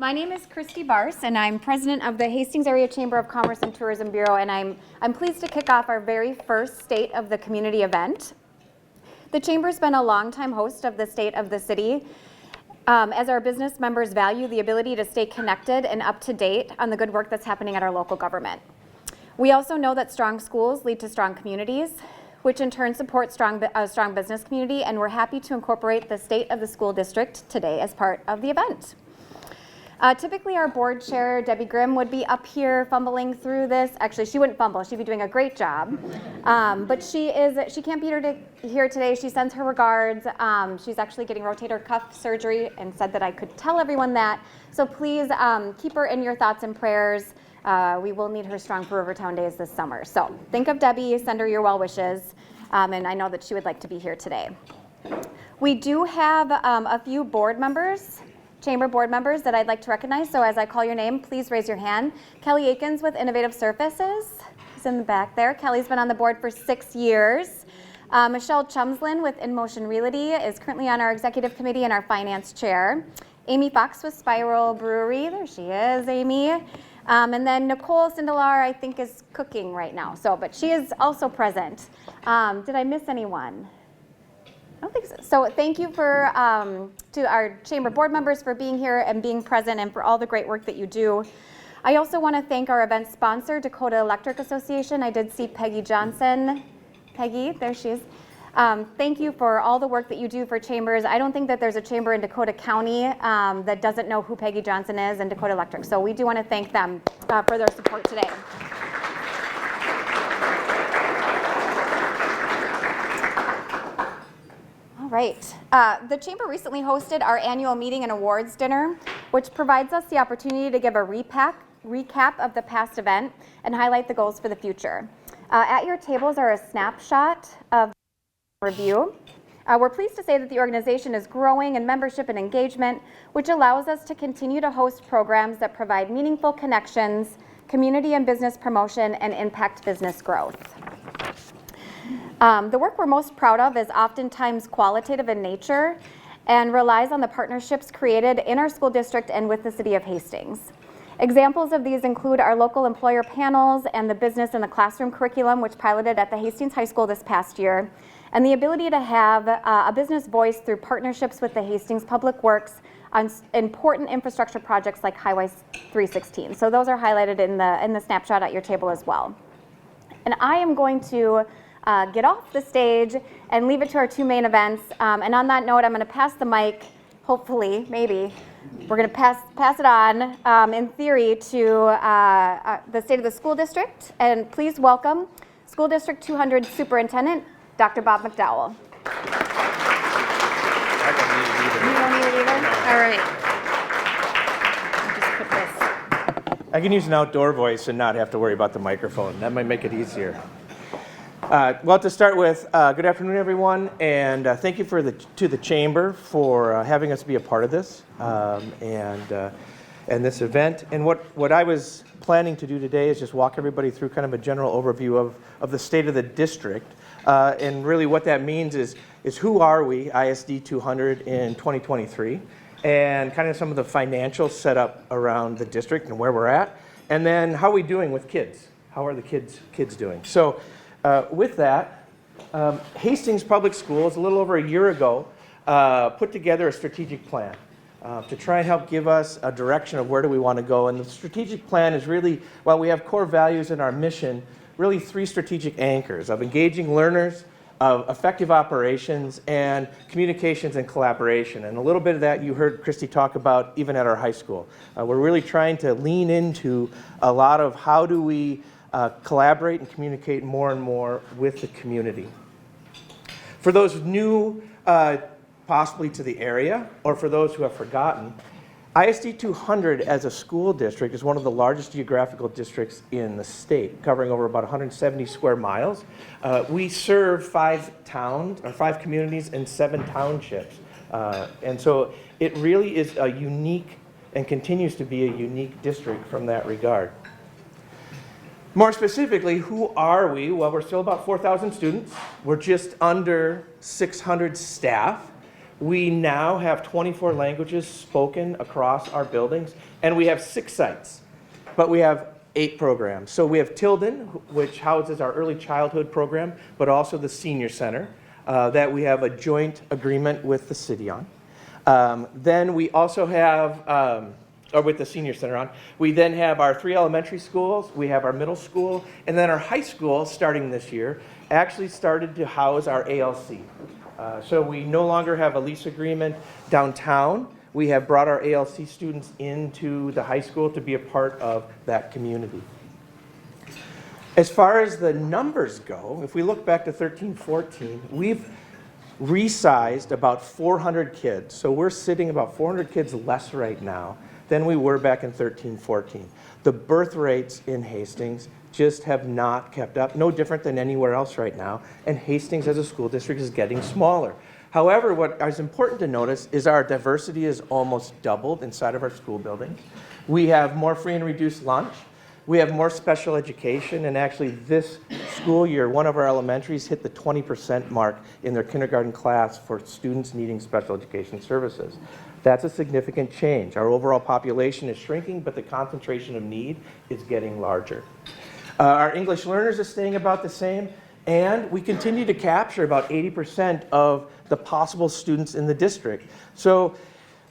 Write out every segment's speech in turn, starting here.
My name is Christy Barse, and I'm president of the Hastings Area Chamber of Commerce and Tourism Bureau, and I'm pleased to kick off our very first State of the Community event. The Chamber's been a longtime host of the State of the City, as our business members value the ability to stay connected and up to date on the good work that's happening at our local government. We also know that strong schools lead to strong communities, which in turn support a strong business community, and we're happy to incorporate the State of the School District today as part of the event. Typically our board chair, Debbie Grimm, would be up here fumbling through this. Actually, she wouldn't fumble, she'd be doing a great job. But she can't be here today. She sends her regards. She's actually getting rotator cuff surgery and said that I could tell everyone that. So please keep her in your thoughts and prayers. We will need her strong for Rivertown Days this summer. So think of Debbie, send her your well wishes, and I know that she would like to be here today. We do have a few board members, chamber board members that I'd like to recognize. So as I call your name, please raise your hand. Kelly Akins with Innovative Surfaces is in the back there. Kelly's been on the board for 6 years. Michelle Chumslin with In Motion Realty is currently on our executive committee and our finance chair. Amy Fox with Spiral Brewery, there she is, Amy. And then Nicole Sindelar, I think, is cooking right now. But she is also present. Did I miss anyone? I don't think so. So thank you to our chamber board members for being here and being present and for all the great work that you do. I also want to thank our event sponsor, Dakota Electric Association. I did see Peggy Johnson. Peggy, there she is. Thank you for all the work that you do for chambers. I don't think that there's a chamber in Dakota County that doesn't know who Peggy Johnson is and Dakota Electric. So we do want to thank them for their support today. All right. The chamber recently hosted our annual meeting and awards dinner, which provides us the opportunity to give a recap of the past event and highlight the goals for the future. At your tables are a snapshot of review. We're pleased to say that the organization is growing in membership and engagement, which allows us to continue to host programs that provide meaningful connections, community and business promotion, and impact business growth. The work we're most proud of is oftentimes qualitative in nature and relies on the partnerships created in our school district and with the city of Hastings. Examples of these include our local employer panels and the business in the classroom curriculum, which piloted at the Hastings High School this past year, and the ability to have a business voice through partnerships with the Hastings Public Works on important infrastructure projects like Highway 316. So those are highlighted in the snapshot at your table as well. And I am going to get off the stage and leave it to our two main events. And on that note, I'm going to pass the mic, hopefully, maybe. We're going to pass it on, in theory, to the State of the School District. And please welcome School District 200 Superintendent, Dr. Bob McDowell. I don't need it either. You don't need it either? No. All right. I'll just put this. I can use an outdoor voice and not have to worry about the microphone. That might make it easier. Well, to start with, good afternoon, everyone, and thank you to the Chamber for having us be a part of this and this event. And what I was planning to do today is just walk everybody through kind of a general overview of the state of the district. And really what that means is who are we, ISD 200, in 2023, and kind of some of the financial setup around the district and where we're at, and then how are we doing with kids? How are the kids doing? So with that, Hastings Public Schools, a little over a year ago, put together a strategic plan to try and help give us a direction of where do we want to go. And the strategic plan is really, while we have core values in our mission, really 3 strategic anchors of engaging learners, of effective operations, and communications and collaboration. And a little bit of that you heard Christy talk about even at our high school. We're really trying to lean into a lot of how do we collaborate and communicate more and more with the community. For those new possibly to the area, or for those who have forgotten, ISD 200 as a school district is one of the largest geographical districts in the state, covering over about 170 square miles. We serve 5 towns, or 5 communities and 7 townships. And so it really is a unique and continues to be a unique district from that regard. More specifically, who are we? Well, we're still about 4,000 students. We're just under 600 staff. We now have 24 languages spoken across our buildings, and we have 6 sites, but we have 8 programs. So we have Tilden, which houses our early childhood program, but also the senior center that we have a joint agreement with the city on. Then we also have, or with the senior center on, we then have our 3 elementary schools, we have our middle school, and then our high school, starting this year, actually started to house our ALC. So we no longer have a lease agreement downtown. We have brought our ALC students into the high school to be a part of that community. As far as the numbers go, if we look back to 13-14, we've resized about 400 kids. So we're sitting about 400 kids less right now than we were back in 13-14. The birth rates in Hastings just have not kept up, no different than anywhere else right now, and Hastings as a school district is getting smaller. However, what is important to notice is our diversity is almost doubled inside of our school buildings. We have more free and reduced lunch. We have more special education, and actually this school year, one of our elementaries hit the 20% mark in their kindergarten class for students needing special education services. That's a significant change. Our overall population is shrinking, but the concentration of need is getting larger. Our English learners are staying about the same, and we continue to capture about 80% of the possible students in the district. So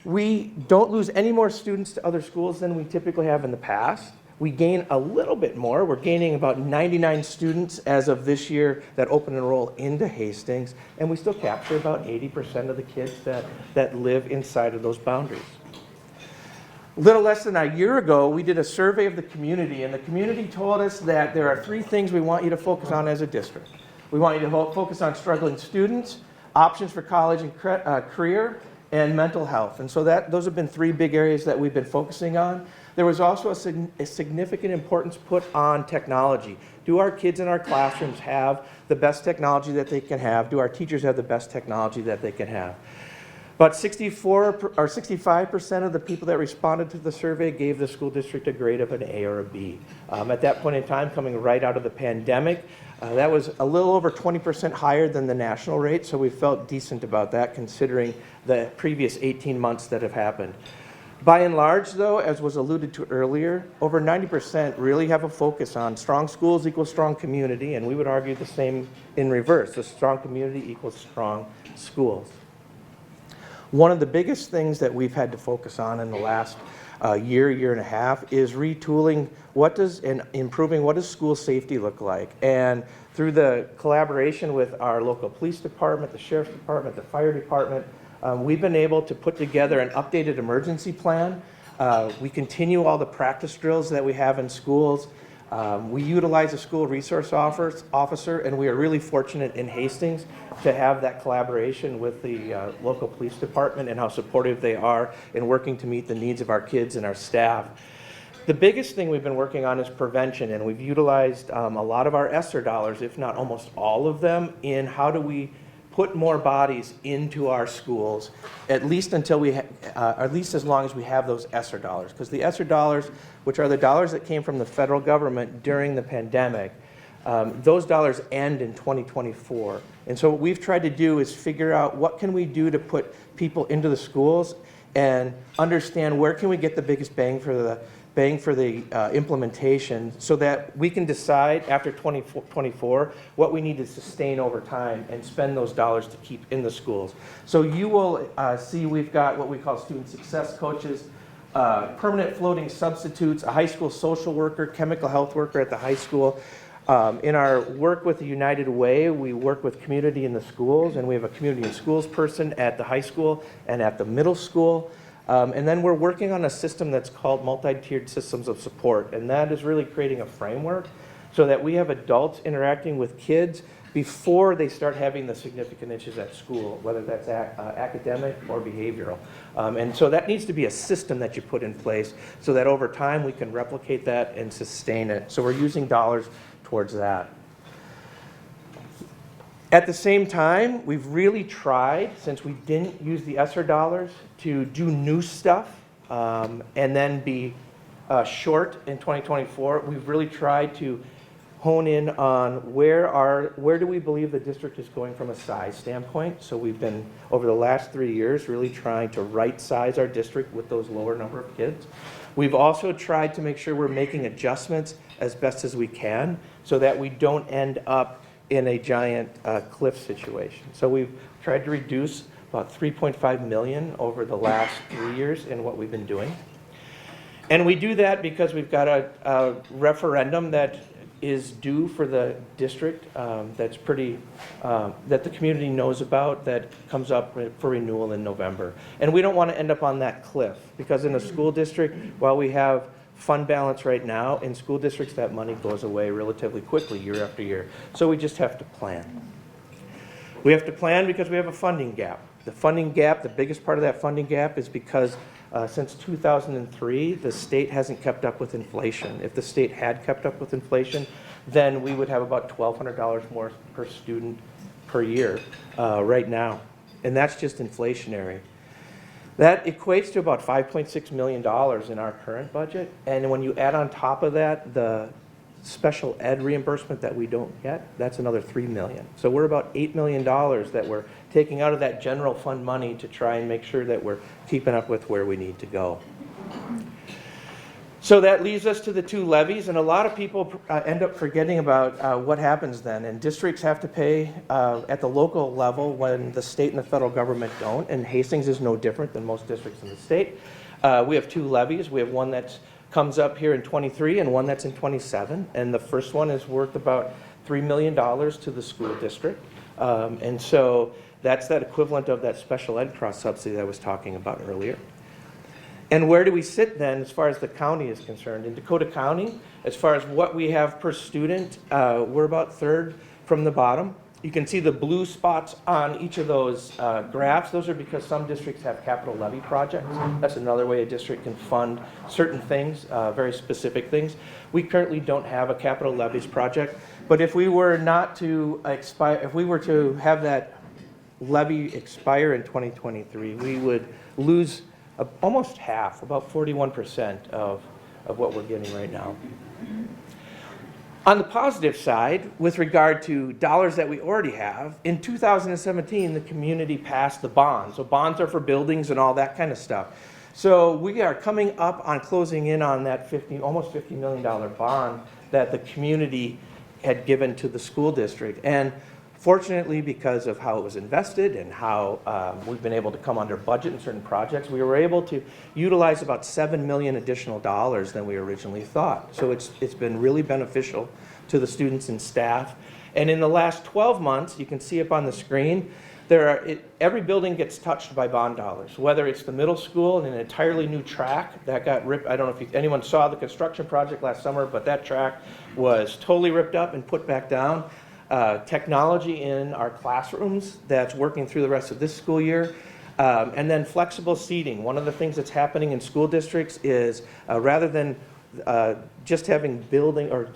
we don't lose any more students to other schools than we typically have in the past. We gain a little bit more. We're gaining about 99 students as of this year that open enroll into Hastings, and we still capture about 80% of the kids that live inside of those boundaries. A little less than a year ago, we did a survey of the community, and the community told us that there are 3 things we want you to focus on as a district. We want you to focus on struggling students, options for college and career, and mental health. And so those have been 3 big areas that we've been focusing on. There was also a significant importance put on technology. Do our kids in our classrooms have the best technology that they can have? Do our teachers have the best technology that they can have? About 65% of the people that responded to the survey gave the school district a grade of an A or a B. At that point in time, coming right out of the pandemic, that was a little over 20% higher than the national rate, so we felt decent about that considering the previous 18 months that have happened. By and large, though, as was alluded to earlier, over 90% really have a focus on strong schools equals strong community, and we would argue the same in reverse. A strong community equals strong schools. One of the biggest things that we've had to focus on in the last year and a half is retooling and improving what does school safety look like. And through the collaboration with our local police department, the sheriff's department, the fire department, we've been able to put together an updated emergency plan. We continue all the practice drills that we have in schools. We utilize a school resource officer, and we are really fortunate in Hastings to have that collaboration with the local police department and how supportive they are in working to meet the needs of our kids and our staff. The biggest thing we've been working on is prevention, and we've utilized a lot of our ESSER dollars, if not almost all of them, in how do we put more bodies into our schools, at least until at least as long as we have those ESSER dollars. Because the ESSER dollars, which are the dollars that came from the federal government during the pandemic, those dollars end in 2024. And so what we've tried to do is figure out what can we do to put people into the schools and understand where can we get the biggest bang for the implementation so that we can decide after 2024 what we need to sustain over time and spend those dollars to keep in the schools. So you will see we've got what we call student success coaches, permanent floating substitutes, a high school social worker, chemical health worker at the high school. In our work with the United Way, we work with community in the schools, and we have a community in schools person at the high school and at the middle school. And then we're working on a system that's called multi-tiered systems of support, and that is really creating a framework so that we have adults interacting with kids before they start having the significant issues at school, whether that's academic or behavioral. And so that needs to be a system that you put in place so that over time we can replicate that and sustain it. So we're using dollars towards that. At the same time, we've really tried, since we didn't use the ESSER dollars, to do new stuff and then be short in 2024. We've really tried to hone in on where do we believe the district is going from a size standpoint. So we've been, over the last 3 years, really trying to right size our district with those lower number of kids. We've also tried to make sure we're making adjustments as best as we can so that we don't end up in a giant cliff situation. So we've tried to reduce about $3.5 million over the last 3 years in what we've been doing. And we do that because we've got a referendum that is due for the district that's pretty, that the community knows about, that comes up for renewal in November. And we don't want to end up on that cliff, because in a school district, while we have fund balance right now, in school districts that money goes away relatively quickly year after year. So we just have to plan. We have to plan because we have a funding gap. The funding gap, the biggest part of that funding gap is because since 2003, the state hasn't kept up with inflation. If the state had kept up with inflation, then we would have about $1,200 more per student per year right now. And that's just inflationary. That equates to about $5.6 million in our current budget. And when you add on top of that the special ed reimbursement that we don't get, that's another $3 million. So we're about $8 million that we're taking out of that general fund money to try and make sure that we're keeping up with where we need to go. So that leaves us to the two levies, and a lot of people end up forgetting about what happens then. And districts have to pay at the local level when the state and the federal government don't, and Hastings is no different than most districts in the state. We have two levies. We have one that comes up here in 23 and one that's in 27, and the first one is worth about $3 million to the school district. And so that's that equivalent of that special ed cross subsidy that I was talking about earlier. And where do we sit then as far as the county is concerned? In Dakota County, as far as what we have per student, we're about third from the bottom. You can see the blue spots on each of those graphs. Those are because some districts have capital levy projects. That's another way a district can fund certain things, very specific things. We currently don't have a capital levies project, but if we were not to expire, if we were to have that levy expire in 2023, we would lose almost half, about 41% of what we're getting right now. On the positive side, with regard to dollars that we already have, in 2017, the community passed the bonds. So bonds are for buildings and all that kind of stuff. So we are coming up on closing in on that almost $50 million bond that the community had given to the school district. And fortunately, because of how it was invested and how we've been able to come under budget in certain projects, we were able to utilize about $7 million additional dollars than we originally thought. So it's been really beneficial to the students and staff. And in the last 12 months, you can see up on the screen, every building gets touched by bond dollars, whether it's the middle school and an entirely new track that got ripped. I don't know if anyone saw the construction project last summer, but that track was totally ripped up and put back down. Technology in our classrooms that's working through the rest of this school year. And then flexible seating. One of the things that's happening in school districts is rather than just having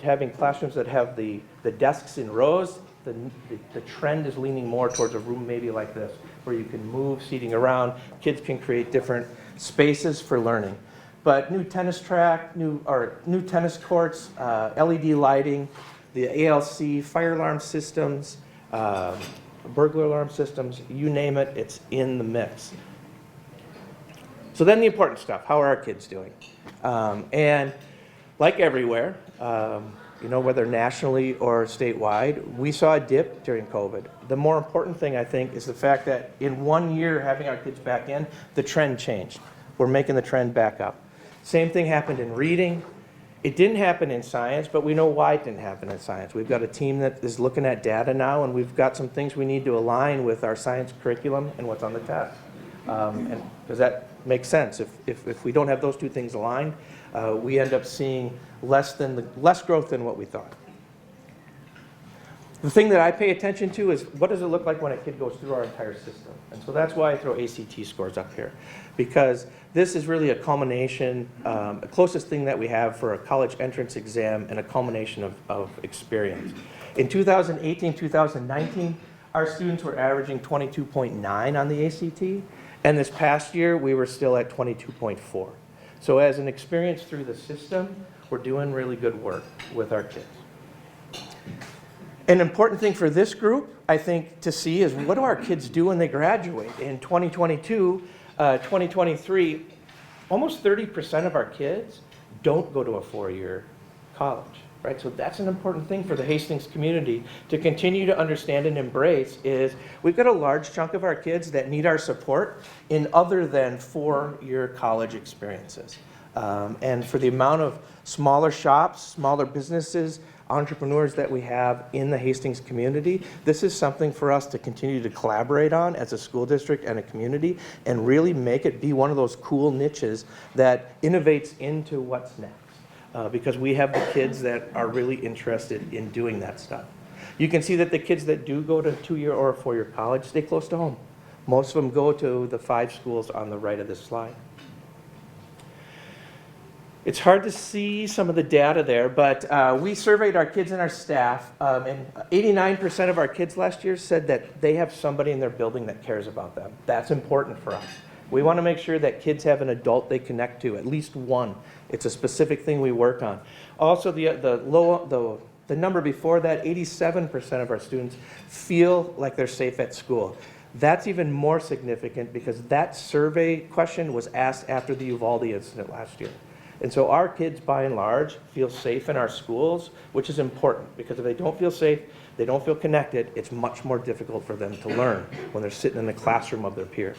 having classrooms that have the desks in rows, the trend is leaning more towards a room maybe like this, where you can move seating around. Kids can create different spaces for learning. But new tennis track, new tennis courts, LED lighting, the ALC, fire alarm systems, burglar alarm systems, you name it, it's in the mix. So then the important stuff, how are our kids doing? And like everywhere, whether nationally or statewide, we saw a dip during COVID. The more important thing, I think, is the fact that in 1 year having our kids back in, the trend changed. We're making the trend back up. Same thing happened in reading. It didn't happen in science, but we know why it didn't happen in science. We've got a team that is looking at data now, and we've got some things we need to align with our science curriculum and what's on the test. And does that make sense? If we don't have those two things aligned, we end up seeing less growth than what we thought. The thing that I pay attention to is what does it look like when a kid goes through our entire system? And so that's why I throw ACT scores up here, because this is really a culmination, the closest thing that we have for a college entrance exam and a culmination of experience. In 2018, 2019, our students were averaging 22.9 on the ACT, and this past year we were still at 22.4. So as an experience through the system, we're doing really good work with our kids. An important thing for this group, I think, to see is what do our kids do when they graduate? In 2022, 2023, almost 30% of our kids don't go to a four-year college, right? So that's an important thing for the Hastings community to continue to understand and embrace is we've got a large chunk of our kids that need our support in other than four-year college experiences. And for the amount of smaller shops, smaller businesses, entrepreneurs that we have in the Hastings community, this is something for us to continue to collaborate on as a school district and a community and really make it be one of those cool niches that innovates into what's next. Because we have the kids that are really interested in doing that stuff. You can see that the kids that do go to two-year or a four-year college stay close to home. Most of them go to the 5 schools on the right of this slide. It's hard to see some of the data there, but we surveyed our kids and our staff, and 89% of our kids last year said that they have somebody in their building that cares about them. That's important for us. We want to make sure that kids have an adult they connect to, at least one. It's a specific thing we work on. Also, the number before that, 87% of our students feel like they're safe at school. That's even more significant because that survey question was asked after the Uvalde incident last year. And so our kids, by and large, feel safe in our schools, which is important because if they don't feel safe, they don't feel connected, it's much more difficult for them to learn when they're sitting in the classroom of their peers.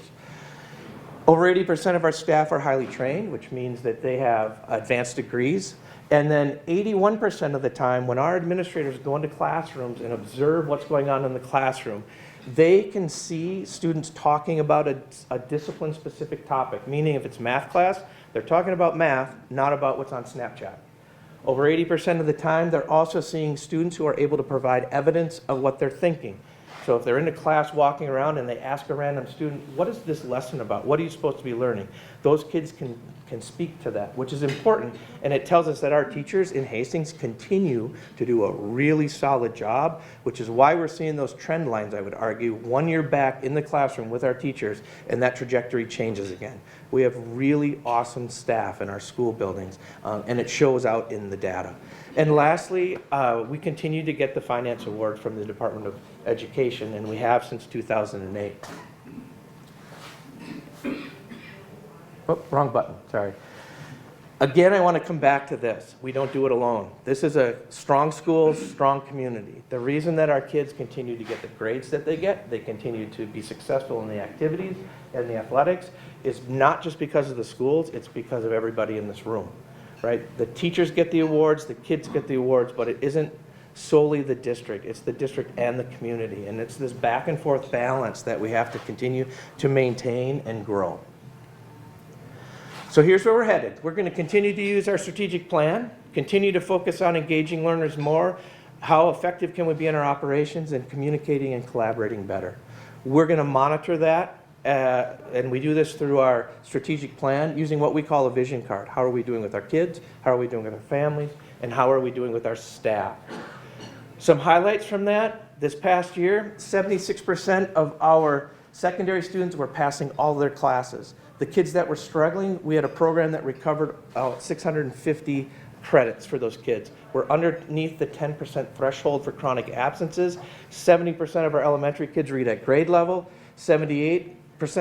Over 80% of our staff are highly trained, which means that they have advanced degrees. And then 81% of the time, when our administrators go into classrooms and observe what's going on in the classroom, they can see students talking about a discipline-specific topic, meaning if it's math class, they're talking about math, not about what's on Snapchat. Over 80% of the time, they're also seeing students who are able to provide evidence of what they're thinking. So if they're in a class walking around and they ask a random student, what is this lesson about? What are you supposed to be learning? Those kids can speak to that, which is important. And it tells us that our teachers in Hastings continue to do a really solid job, which is why we're seeing those trend lines, I would argue, 1 year back in the classroom with our teachers, and that trajectory changes again. We have really awesome staff in our school buildings, and it shows out in the data. And lastly, we continue to get the finance award from the Department of Education, and we have since 2008. Oh, wrong button, sorry. Again, I want to come back to this. We don't do it alone. This is a strong school, strong community. The reason that our kids continue to get the grades that they get, they continue to be successful in the activities and the athletics, is not just because of the schools, it's because of everybody in this room, right? The teachers get the awards, the kids get the awards, but it isn't solely the district. It's the district and the community. And it's this back and forth balance that we have to continue to maintain and grow. So here's where we're headed. We're going to continue to use our strategic plan, continue to focus on engaging learners more, how effective can we be in our operations, and communicating and collaborating better. We're going to monitor that, and we do this through our strategic plan using what we call a vision card. How are we doing with our kids? How are we doing with our families? And how are we doing with our staff? Some highlights from that. This past year, 76% of our secondary students were passing all their classes. The kids that were struggling, we had a program that recovered 650 credits for those kids. We're underneath the 10% threshold for chronic absences. 70% of our elementary kids read at grade level. 78%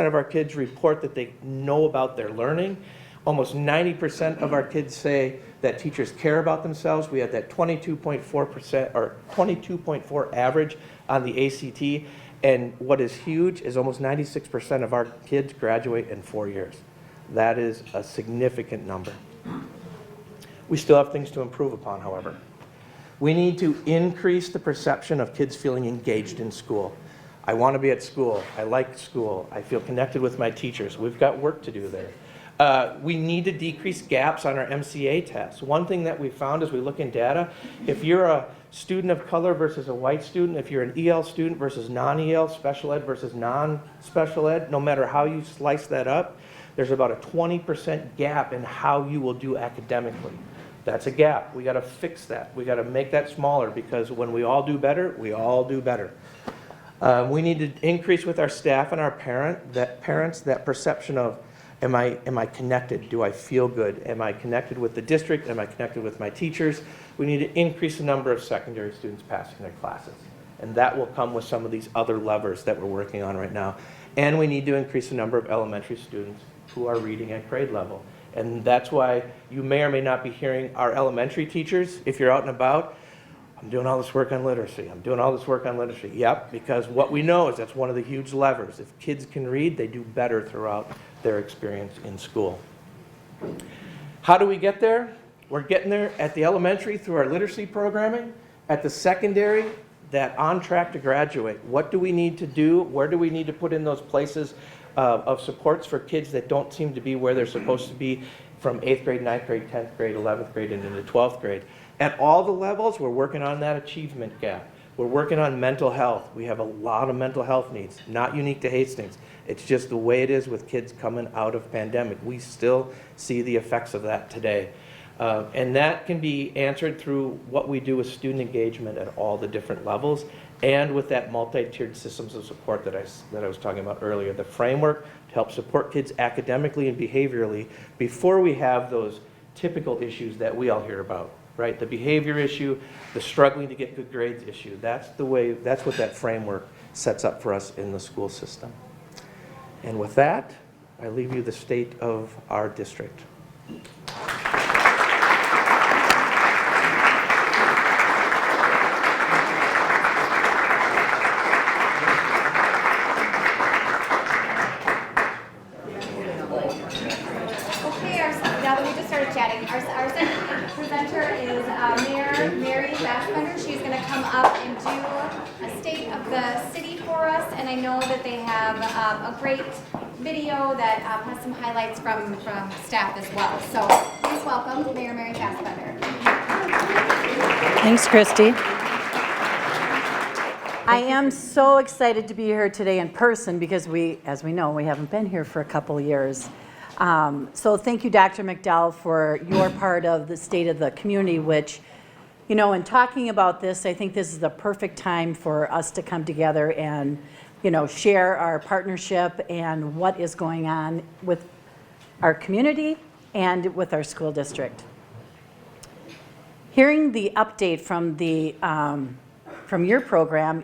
of our kids report that they know about their learning. Almost 90% of our kids say that teachers care about themselves. We had that 22.4% or 22.4 average on the ACT. And what is huge is almost 96% of our kids graduate in 4 years. That is a significant number. We still have things to improve upon, however. We need to increase the perception of kids feeling engaged in school. I want to be at school. I like school. I feel connected with my teachers. We've got work to do there. We need to decrease gaps on our MCA tests. One thing that we found as we look in data, if you're a student of color versus a white student, if you're an EL student versus non-EL, special ed versus non-special ed, no matter how you slice that up, there's about a 20% gap in how you will do academically. That's a gap. We got to fix that. We got to make that smaller because when we all do better, we all do better. We need to increase with our staff and our parents that perception of Am I connected? Do I feel good? Am I connected with the district? Am I connected with my teachers? We need to increase the number of secondary students passing their classes. And that will come with some of these other levers that we're working on right now. And we need to increase the number of elementary students who are reading at grade level. And that's why you may or may not be hearing our elementary teachers, if you're out and about, I'm doing all this work on literacy. I'm doing all this work on literacy. Yep, because what we know is that's one of the huge levers. If kids can read, they do better throughout their experience in school. How do we get there? We're getting there at the elementary through our literacy programming. At the secondary, that on track to graduate. What do we need to do? Where do we need to put in those places of supports for kids that don't seem to be where they're supposed to be from 8th grade, 9th grade, 10th grade, 11th grade, and into 12th grade? At all the levels, we're working on that achievement gap. We're working on mental health. We have a lot of mental health needs, not unique to Hastings. It's just the way it is with kids coming out of pandemic. We still see the effects of that today. And that can be answered through what we do with student engagement at all the different levels and with that multi-tiered systems of support that I was talking about earlier. The framework to help support kids academically and behaviorally before we have those typical issues that we all hear about. Right, the behavior issue, the struggling to get good grades issue. That's what that framework sets up for us in the school system. And with that, I leave you the state of our district. Now that we just started chatting, our second presenter is Mayor Mary Fassbender. She's going to come up and do a state of the city for us, and I know that they have a great video that has some highlights from staff as well. So please welcome Mayor Mary Fassbender. Thanks, Christy. I am so excited to be here today in person because as we know, we haven't been here for a couple of years. So thank you, Dr. McDowell, for your part of the state of the community, which, in talking about this, I think this is the perfect time for us to come together and, share our partnership and what is going on with our community and with our school district. Hearing the update from your program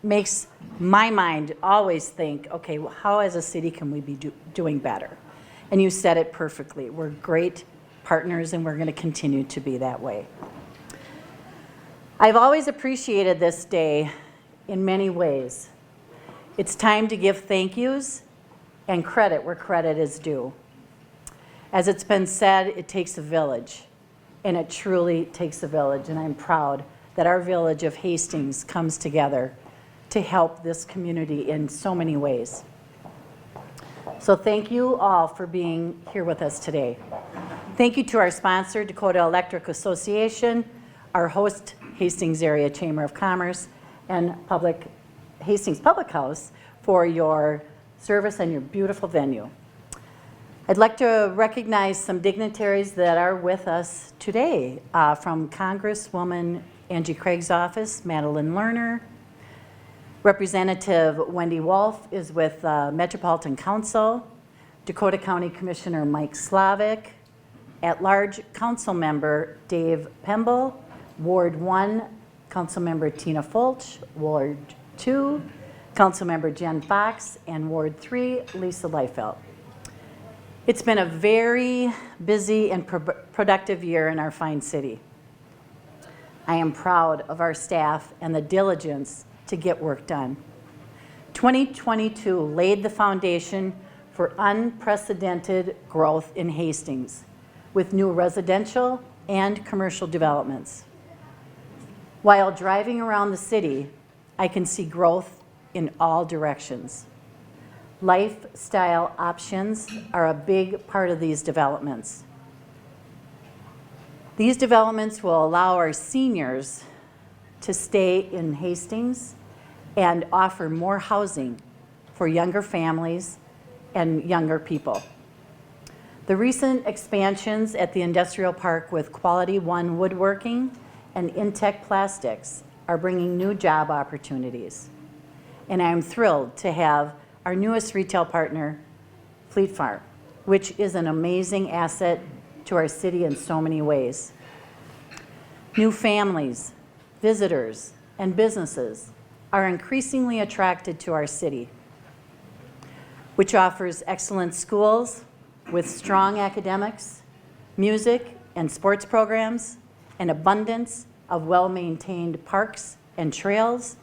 makes my mind always think, okay, well, how as a city can we be doing better? And you said it perfectly. We're great partners and we're going to continue to be that way. I've always appreciated this day in many ways. It's time to give thank yous and credit where credit is due. As it's been said, it takes a village, and it truly takes a village, and I'm proud that our village of Hastings comes together to help this community in so many ways. So thank you all for being here with us today. Thank you to our sponsor, Dakota Electric Association, our host, Hastings Area Chamber of Commerce, and Hastings Public House for your service and your beautiful venue. I'd like to recognize some dignitaries that are with us today from Congresswoman Angie Craig's office, Madeline Lerner. Representative Wendy Wolf is with Metropolitan Council, Dakota County Commissioner Mike Slavic, at-large Council Member Dave Pemble, Ward 1, Council Member Tina Fulch, Ward 2, Council Member Jen Fox, and Ward 3, Lisa Leifelt. It's been a very busy and productive year in our fine city. I am proud of our staff and the diligence to get work done. 2022 laid the foundation for unprecedented growth in Hastings with new residential and commercial developments. While driving around the city, I can see growth in all directions. Lifestyle options are a big part of these developments. These developments will allow our seniors to stay in Hastings and offer more housing for younger families and younger people. The recent expansions at the industrial park with Quality One Woodworking and Intech Plastics are bringing new job opportunities. And I'm thrilled to have our newest retail partner, Fleet Farm, which is an amazing asset to our city in so many ways. New families, visitors, and businesses are increasingly attracted to our city, which offers excellent schools with strong academics, music and sports programs, an abundance of well-maintained parks and trails,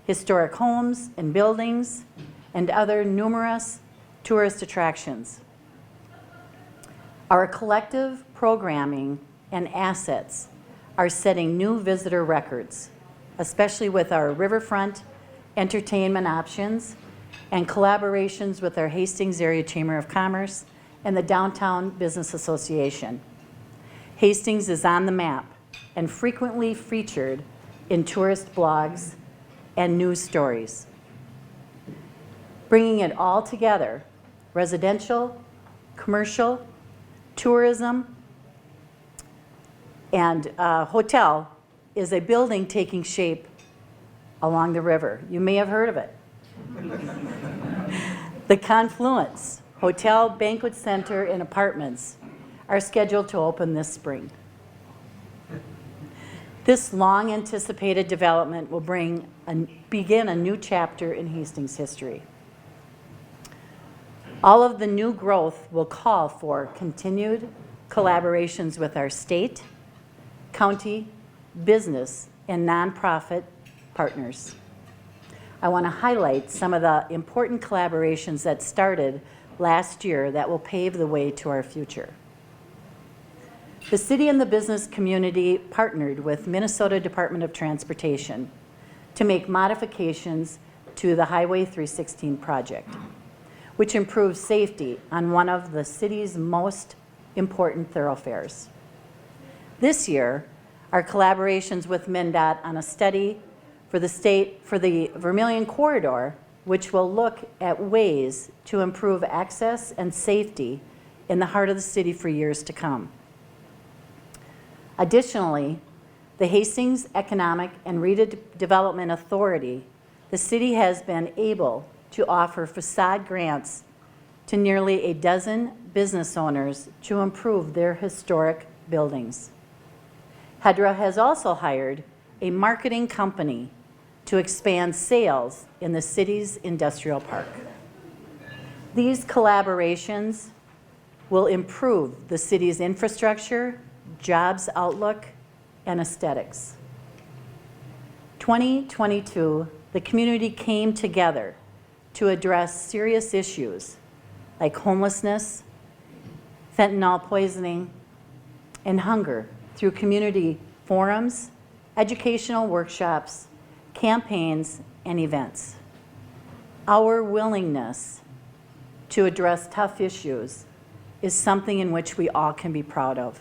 historic homes and buildings, and other numerous tourist attractions. Our collective programming and assets are setting new visitor records, especially with our riverfront entertainment options and collaborations with our Hastings Area Chamber of Commerce and the Downtown Business Association. Hastings is on the map and frequently featured in tourist blogs and news stories. Bringing it all together, residential, commercial, tourism, and hotel is a building taking shape along the river. You may have heard of it. The Confluence Hotel, Banquet Center, and Apartments are scheduled to open this spring. This long-anticipated development will begin a new chapter in Hastings history. All of the new growth will call for continued collaborations with our state, county, business, and nonprofit partners. I want to highlight some of the important collaborations that started last year that will pave the way to our future. The city and the business community partnered with Minnesota Department of Transportation to make modifications to the Highway 316 project, which improves safety on one of the city's most important thoroughfares. This year, our collaborations with MnDOT on a study for the Vermilion Corridor, which will look at ways to improve access and safety in the heart of the city for years to come. Additionally, the Hastings Economic and Redevelopment Authority, the city has been able to offer facade grants to nearly a dozen business owners to improve their historic buildings. Hedra has also hired a marketing company to expand sales in the city's industrial park. These collaborations will improve the city's infrastructure, jobs outlook, and aesthetics. 2022, the community came together to address serious issues like homelessness, fentanyl poisoning, and hunger through community forums, educational workshops, campaigns, and events. Our willingness to address tough issues is something in which we all can be proud of.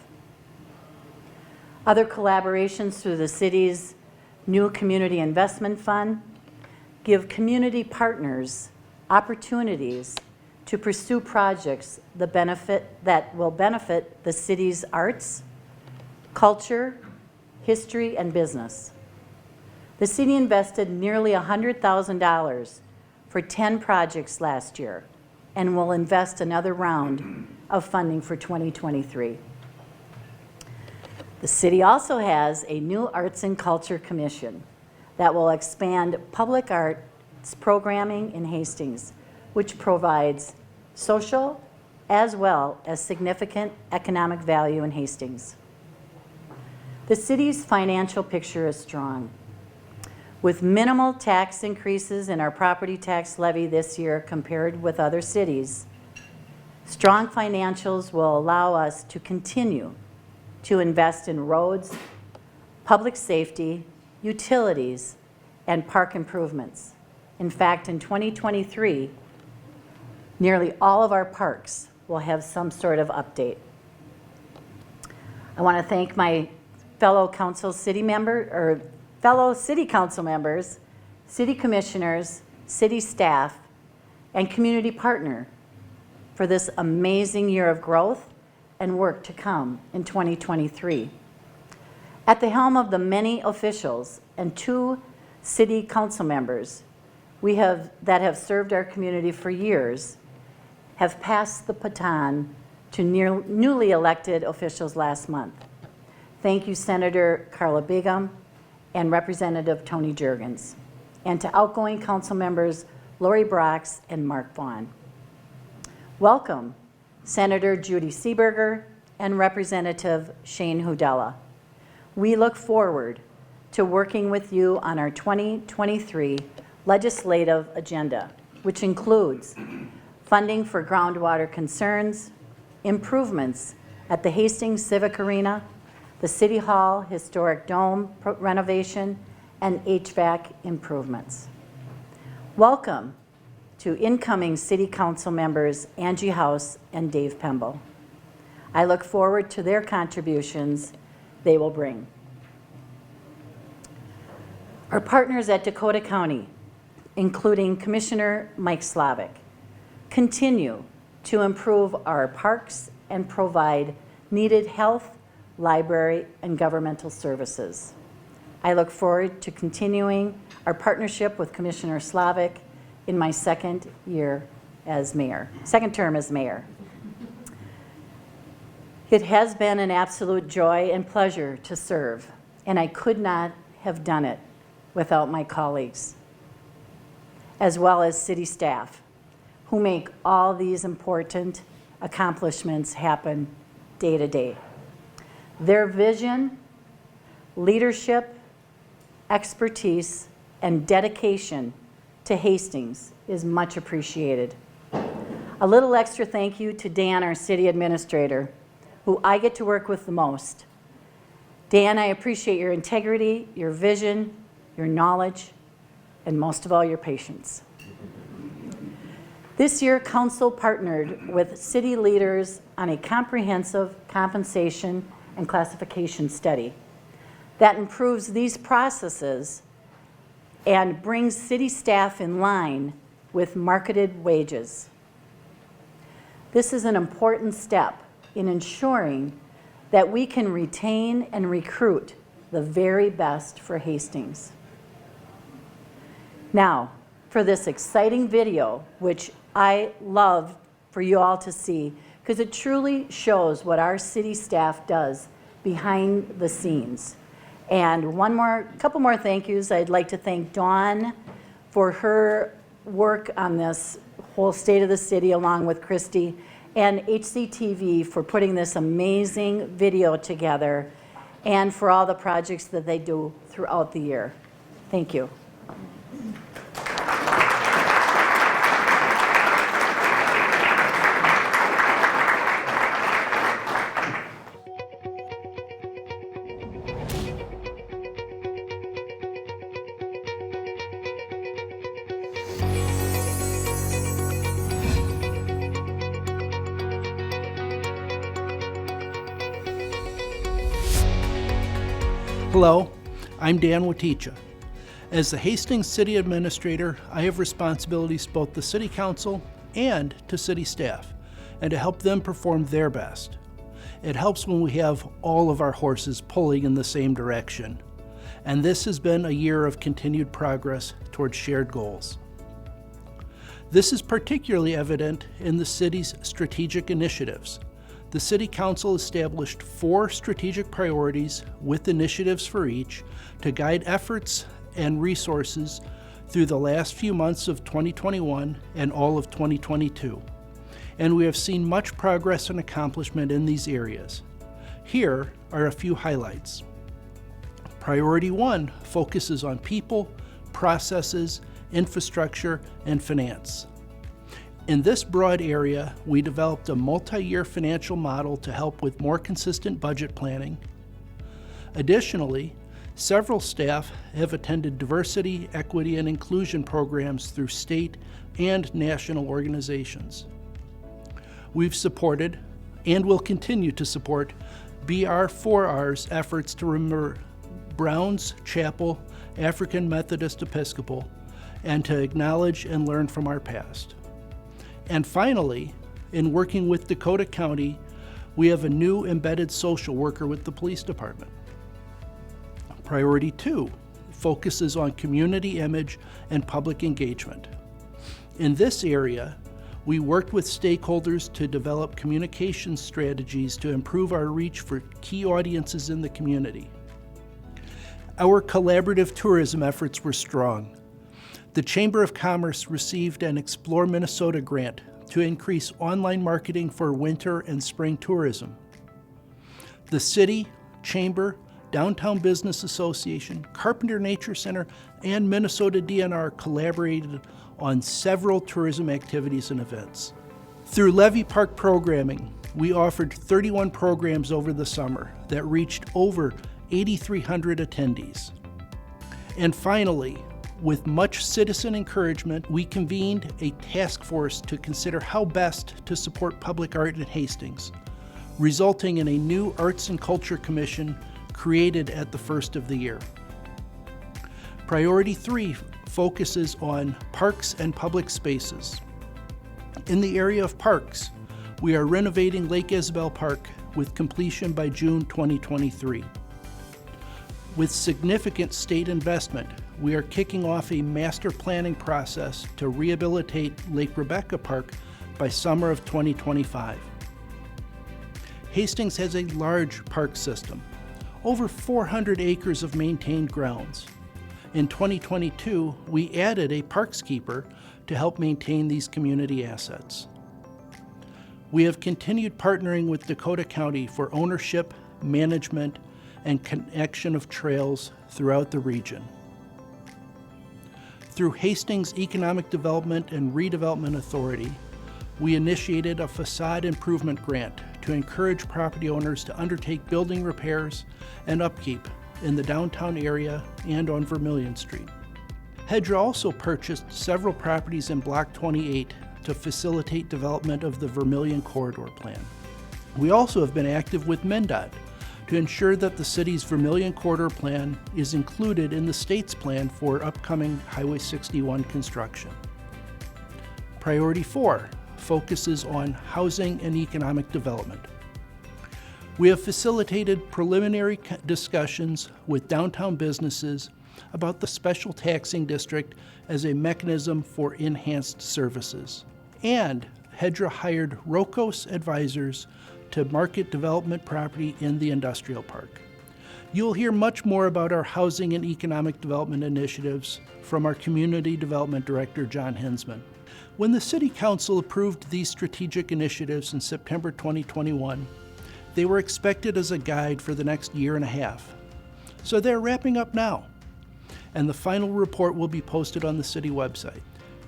Other collaborations through the city's new Community Investment Fund give community partners opportunities to pursue projects that will benefit the city's arts, culture, history, and business. The city invested nearly $100,000 for 10 projects last year and will invest another round of funding for 2023. The city also has a new Arts and Culture Commission that will expand public arts programming in Hastings, which provides social as well as significant economic value in Hastings. The city's financial picture is strong. With minimal tax increases in our property tax levy this year compared with other cities, strong financials will allow us to continue to invest in roads, public safety, utilities, and park improvements. In fact, in 2023, nearly all of our parks will have some sort of update. I want to thank my fellow city council members, city commissioners, city staff, and community partner for this amazing year of growth and work to come in 2023. At the helm of the many officials and 2 city council members that have served our community for years, have passed the baton to newly elected officials last month. Thank you, Senator Carla Begum and Representative Tony Jurgens, and to outgoing council members Lori Brox and Mark Vaughn. Welcome, Senator Judy Seeberger and Representative Shane Hudella. We look forward to working with you on our 2023 legislative agenda, which includes funding for groundwater concerns, improvements at the Hastings Civic Arena, the City Hall Historic Dome renovation, and HVAC improvements. Welcome to incoming City Council members Angie House and Dave Pemble. I look forward to their contributions they will bring. Our partners at Dakota County, including Commissioner Mike Slavic, continue to improve our parks and provide needed health, library, and governmental services. I look forward to continuing our partnership with Commissioner Slavic in my second term as mayor. It has been an absolute joy and pleasure to serve, and I could not have done it without my colleagues, as well as city staff, who make all these important accomplishments happen day to day. Their vision, leadership, expertise, and dedication to Hastings is much appreciated. A little extra thank you to Dan, our city administrator, who I get to work with the most. Dan, I appreciate your integrity, your vision, your knowledge, and most of all, your patience. This year, Council partnered with city leaders on a comprehensive compensation and classification study that improves these processes and brings city staff in line with marketed wages. This is an important step in ensuring that we can retain and recruit the very best for Hastings. Now, for this exciting video, which I love for you all to see, because it truly shows what our city staff does behind the scenes. And couple more thank yous. I'd like to thank Dawn for her work on this whole State of the City, along with Christy, and HCTV for putting this amazing video together, and for all the projects that they do throughout the year. Thank you. Hello, I'm Dan Waticha. As the Hastings City Administrator, I have responsibilities to both the City Council and to city staff, and to help them perform their best. It helps when we have all of our horses pulling in the same direction, and this has been a year of continued progress towards shared goals. This is particularly evident in the city's strategic initiatives. The City Council established 4 strategic priorities with initiatives for each to guide efforts and resources through the last few months of 2021 and all of 2022. And we have seen much progress and accomplishment in these areas. Here are a few highlights. Priority 1 focuses on people, processes, infrastructure, and finance. In this broad area, we developed a multi-year financial model to help with more consistent budget planning. Additionally, several staff have attended diversity, equity, and inclusion programs through state and national organizations. We've supported, and will continue to support, BR4R's efforts to remember Brown's Chapel African Methodist Episcopal, and to acknowledge and learn from our past. And finally, in working with Dakota County, we have a new embedded social worker with the police department. Priority 2 focuses on community image and public engagement. In this area, We worked with stakeholders to develop communication strategies to improve our reach for key audiences in the community. Our collaborative tourism efforts were strong. The Chamber of Commerce received an Explore Minnesota grant to increase online marketing for winter and spring tourism. The city, chamber, Downtown Business Association, Carpenter Nature Center, and Minnesota DNR collaborated on several tourism activities and events. Through Levy Park programming, we offered 31 programs over the summer that reached over 8,300 attendees. And finally, with much citizen encouragement, we convened a task force to consider how best to support public art in Hastings, resulting in a new Arts and Culture Commission created at the first of the year. Priority 3 focuses on parks and public spaces. In the area of parks, we are renovating Lake Isabel Park with completion by June 2023. With significant state investment, we are kicking off a master planning process to rehabilitate Lake Rebecca Park by summer of 2025. Hastings has a large park system, over 400 acres of maintained grounds. In 2022, we added a parkskeeper to help maintain these community assets. We have continued partnering with Dakota County for ownership, management, and connection of trails throughout the region. Through Hastings Economic Development and Redevelopment Authority, we initiated a facade improvement grant to encourage property owners to undertake building repairs and upkeep in the downtown area and on Vermilion Street. Hedra also purchased several properties in Block 28 to facilitate development of the Vermilion Corridor Plan. We also have been active with MnDOT to ensure that the city's Vermilion Corridor Plan is included in the state's plan for upcoming Highway 61 construction. Priority 4 focuses on housing and economic development. We have facilitated preliminary discussions with downtown businesses about the special taxing district as a mechanism for enhanced services. And Hedra hired Rocos advisors to market development property in the industrial park. You'll hear much more about our housing and economic development initiatives from our Community Development Director, John Hensman. When the City Council approved these strategic initiatives in September 2021, they were expected as a guide for the next year and a half. So they're wrapping up now, and the final report will be posted on the city website.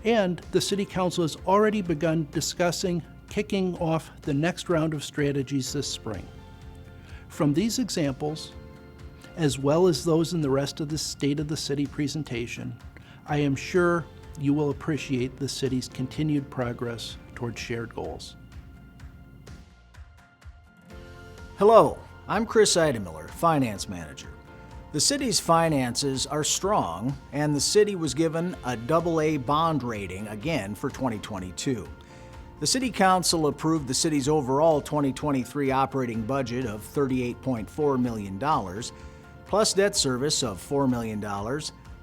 And the City Council has already begun discussing kicking off the next round of strategies this spring. From these examples, as well as those in the rest of the State of the City presentation, I am sure you will appreciate the city's continued progress towards shared goals. Hello, I'm Chris Eidemiller, Finance Manager. The city's finances are strong, and the city was given a AA bond rating again for 2022. The City Council approved the city's overall 2023 operating budget of $38.4 million, plus debt service of $4 million,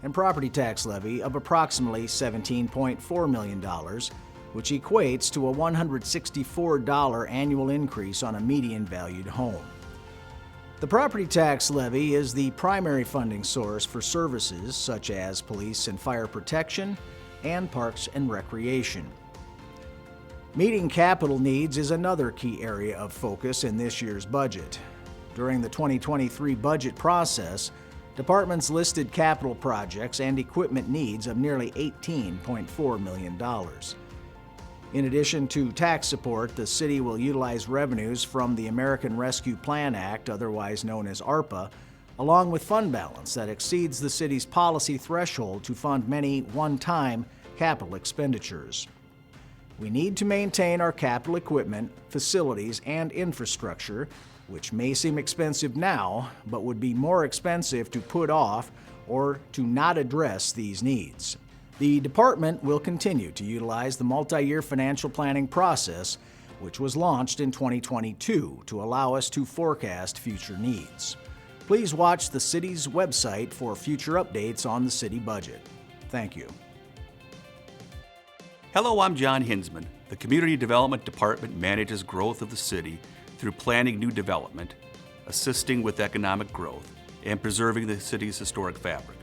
and property tax levy of approximately $17.4 million, which equates to a $164 annual increase on a median valued home. The property tax levy is the primary funding source for services such as police and fire protection and parks and recreation. Meeting capital needs is another key area of focus in this year's budget. During the 2023 budget process, departments listed capital projects and equipment needs of nearly $18.4 million. In addition to tax support, the city will utilize revenues from the American Rescue Plan Act, otherwise known as ARPA, along with fund balance that exceeds the city's policy threshold to fund many one-time capital expenditures. We need to maintain our capital equipment, facilities, and infrastructure, which may seem expensive now, but would be more expensive to put off or to not address these needs. The department will continue to utilize the multi-year financial planning process, which was launched in 2022 to allow us to forecast future needs. Please watch the city's website for future updates on the city budget. Thank you. Hello, I'm John Hensman, The Community Development Department manages growth of the city through planning new development, assisting with economic growth, and preserving the city's historic fabric.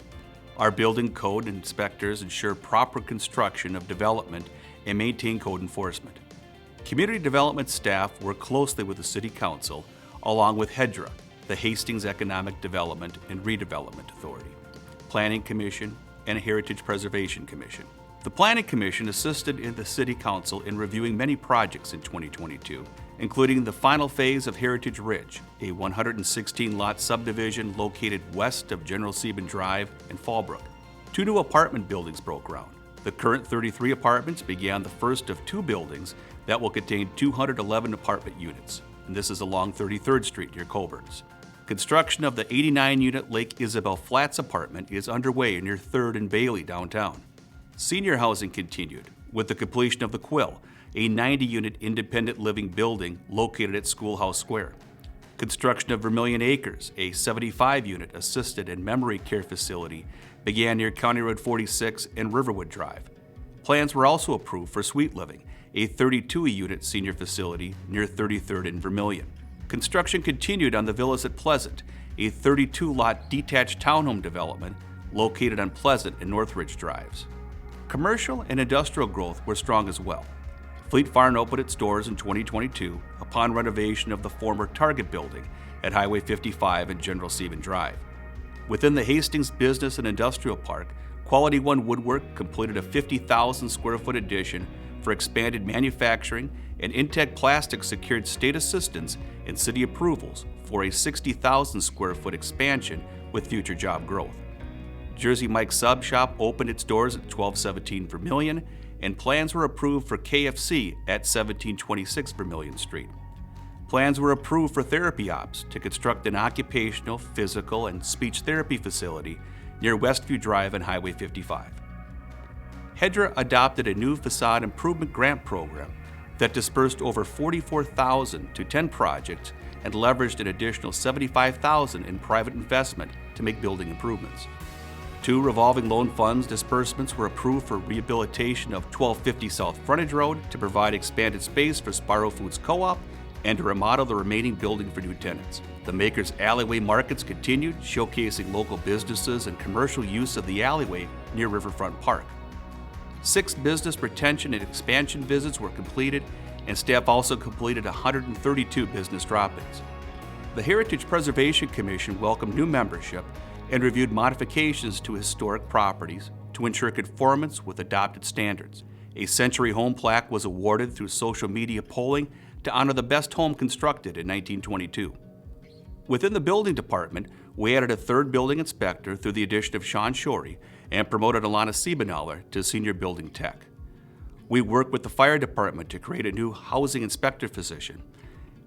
Our building code inspectors ensure proper construction of development and maintain code enforcement. Community development staff work closely with the City Council, along with HEDRA, the Hastings Economic Development and Redevelopment Authority, Planning Commission, and Heritage Preservation Commission. The Planning Commission assisted in the City Council in reviewing many projects in 2022, including the final phase of Heritage Ridge, a 116-lot subdivision located west of General Sieben Drive and Fallbrook. 2 new apartment buildings broke ground. The current 33 apartments began the first of 2 buildings that will contain 211 apartment units, and this is along 33rd Street near Coburn's. Construction of the 89-unit Lake Isabel Flats apartment is underway near 3rd and Bailey downtown. Senior housing continued with the completion of the Quill, a 90-unit independent living building located at Schoolhouse Square. Construction of Vermilion Acres, a 75-unit assisted and memory care facility, began near County Road 46 and Riverwood Drive. Plans were also approved for Sweet Living, a 32-unit senior facility near 33rd and Vermilion. Construction continued on the Villas at Pleasant, a 32-lot detached townhome development located on Pleasant and Northridge Drives. Commercial and industrial growth were strong as well. Fleet Farm opened its doors in 2022 upon renovation of the former Target building at Highway 55 and General Sieben Drive. Within the Hastings Business and Industrial Park, Quality One Woodwork completed a 50,000 square foot addition for expanded manufacturing, and Intech Plastics secured state assistance and city approvals for a 60,000 square foot expansion with future job growth. Jersey Mike's Sub Shop opened its doors at 1217 Vermilion, and plans were approved for KFC at 1726 Vermilion Street. Plans were approved for Therapy Ops to construct an occupational, physical, and speech therapy facility near Westview Drive and Highway 55. HEDRA adopted a new facade improvement grant program that dispersed over $44,000 to 10 projects and leveraged an additional $75,000 in private investment to make building improvements. 2 revolving loan funds disbursements were approved for rehabilitation of 1250 South Frontage Road to provide expanded space for Sparrow Foods Co-op and to remodel the remaining building for new tenants. The Makers Alleyway Markets continued, showcasing local businesses and commercial use of the alleyway near Riverfront Park. 6 business retention and expansion visits were completed, and staff also completed 132 business drop-ins. The Heritage Preservation Commission welcomed new membership and reviewed modifications to historic properties to ensure conformance with adopted standards. A Century Home plaque was awarded through social media polling to honor the best home constructed in 1922. Within the building department, we added a 3rd building inspector through the addition of Sean Shorey and promoted Alana Siebenaller to senior building tech. We worked with the fire department to create a new housing inspector position.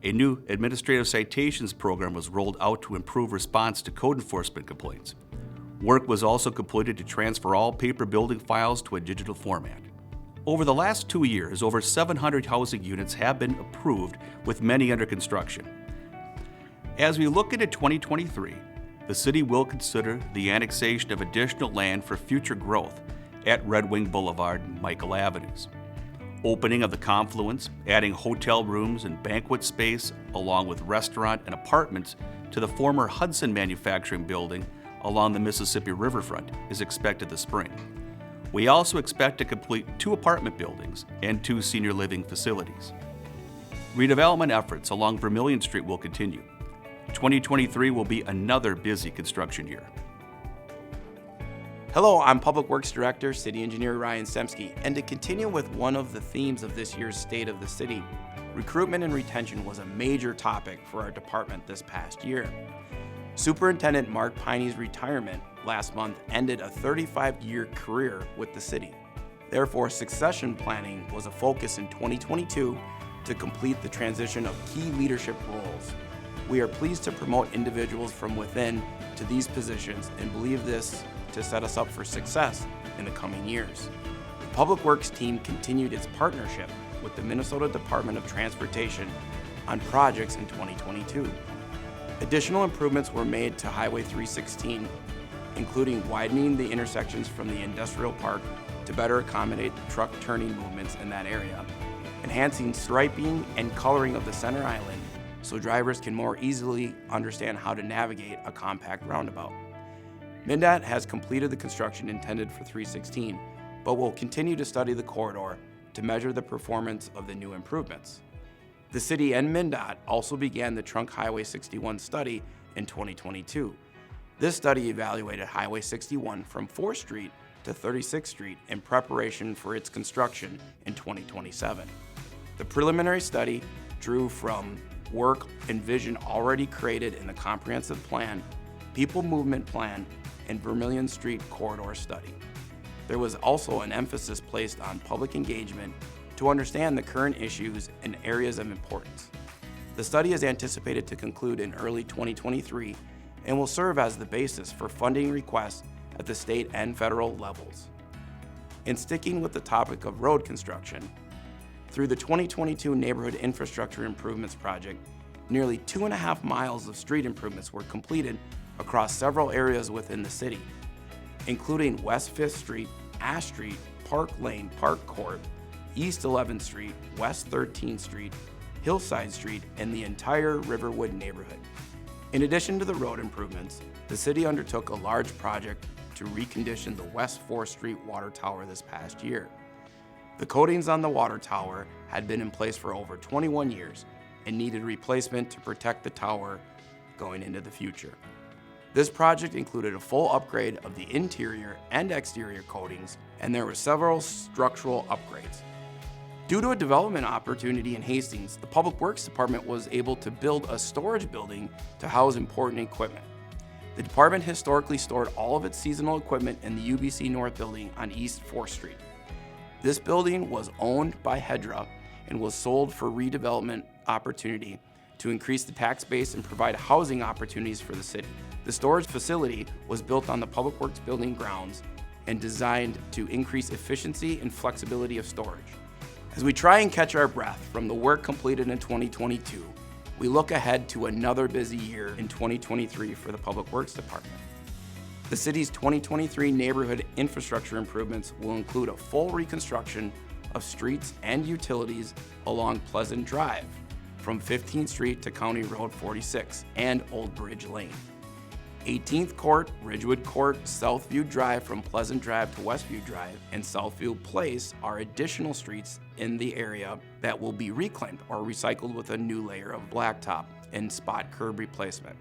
A new administrative citations program was rolled out to improve response to code enforcement complaints. Work was also completed to transfer all paper building files to a digital format. Over the last 2 years, over 700 housing units have been approved, with many under construction. As we look into 2023, the city will consider the annexation of additional land for future growth at Red Wing Boulevard and Michael Avenues. Opening of the confluence, adding hotel rooms and banquet space, along with restaurant and apartments to the former Hudson Manufacturing Building along the Mississippi Riverfront is expected this spring. We also expect to complete 2 apartment buildings and 2 senior living facilities. Redevelopment efforts along Vermilion Street will continue. 2023 will be another busy construction year. Hello, I'm Public Works Director, City Engineer Ryan Semsky, and to continue with one of the themes of this year's State of the City, recruitment and retention was a major topic for our department this past year. Superintendent Mark Piney's retirement last month ended a 35-year career with the city. Therefore, succession planning was a focus in 2022 to complete the transition of key leadership roles. We are pleased to promote individuals from within to these positions and believe this to set us up for success in the coming years. The Public Works team continued its partnership with the Minnesota Department of Transportation on projects in 2022. Additional improvements were made to Highway 316, including widening the intersections from the industrial park to better accommodate truck turning movements in that area, enhancing striping and coloring of the center island so drivers can more easily understand how to navigate a compact roundabout. MnDOT has completed the construction intended for 316, but will continue to study the corridor to measure the performance of the new improvements. The city and MnDOT also began the Trunk Highway 61 study in 2022. This study evaluated Highway 61 from 4th Street to 36th Street in preparation for its construction in 2027. The preliminary study drew from work and vision already created in the Comprehensive Plan, People Movement Plan, and Vermilion Street Corridor Study. There was also an emphasis placed on public engagement to understand the current issues and areas of importance. The study is anticipated to conclude in early 2023 and will serve as the basis for funding requests at the state and federal levels. In sticking with the topic of road construction, through the 2022 Neighborhood Infrastructure Improvements Project, nearly 2.5 miles of street improvements were completed across several areas within the city, including West 5th Street, Ash Street, Park Lane, Park Court, East 11th Street, West 13th Street, Hillside Street, and the entire Riverwood neighborhood. In addition to the road improvements, the city undertook a large project to recondition the West 4th Street water tower this past year. The coatings on the water tower had been in place for over 21 years and needed replacement to protect the tower going into the future. This project included a full upgrade of the interior and exterior coatings, and there were several structural upgrades. Due to a development opportunity in Hastings, the Public Works Department was able to build a storage building to house important equipment. The department historically stored all of its seasonal equipment in the UBC North building on East 4th Street. This building was owned by Hedra and was sold for redevelopment opportunity to increase the tax base and provide housing opportunities for the city. The storage facility was built on the Public Works building grounds and designed to increase efficiency and flexibility of storage. As we try and catch our breath from the work completed in 2022, we look ahead to another busy year in 2023 for the Public Works Department. The city's 2023 neighborhood infrastructure improvements will include a full reconstruction of streets and utilities along Pleasant Drive, from 15th Street to County Road 46 and Old Bridge Lane. 18th Court, Ridgewood Court, Southview Drive from Pleasant Drive to Westview Drive, and Southview Place are additional streets in the area that will be reclaimed or recycled with a new layer of blacktop and spot curb replacement.